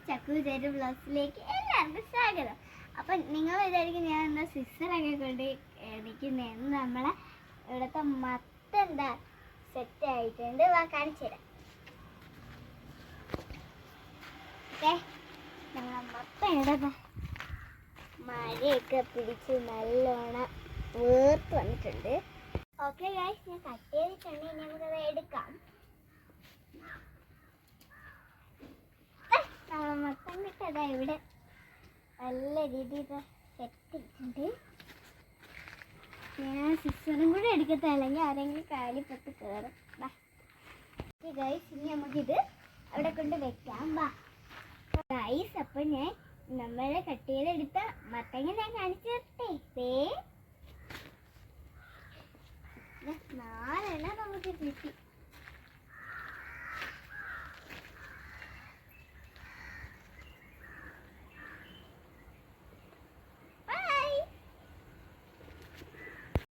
ചക്കുചേരും ബ്ലൗസിലേക്ക് എല്ലാവർക്കും സ്വാഗതം. അപ്പം നിങ്ങൾ വിചാരിക്കും ഞാൻ എന്താ സിസ്റ്ററൊക്കെ കൊണ്ട് നിൽക്കുന്നതെന്ന്. നമ്മളെ ഇവിടുത്തെ മത്തെന്താ സെറ്റ് ആയിട്ടുണ്ട്, കാണിച്ചു തരാം. ഓക്കെ, നമ്മളെ മൊത്തം ഇവിടെ മഴയൊക്കെ പിടിച്ച് നല്ലോണം വേർത്ത് വന്നിട്ടുണ്ട്. ഓക്കെ ഗൈസ്, ഞാൻ കട്ട് ചെയ്തിട്ടുണ്ട്. ഇനി നമുക്കത് എടുക്കാം. മൊത്തം കിട്ടതാ ഇവിടെ നല്ല രീതിയിൽ സെറ്റ് ഇട്ടിട്ടുണ്ട്. ഞാൻ സിസ്റ്ററും കൂടെ എടുക്കട്ടെ, അല്ലെങ്കിൽ ആരെങ്കിലും കാലിപ്പത്ത് കയറും. ഗൈസ്, ഇനി നമുക്കിത് അവിടെ കൊണ്ട് വെക്കാം. വാ ഗൈസ്, അപ്പം ഞാൻ നമ്മളെ കട്ട് ചെയ്തെടുത്ത മത്തങ്ങ ഞാൻ കാണിച്ചു തരട്ടെ. 4 നമുക്ക് കിട്ടി.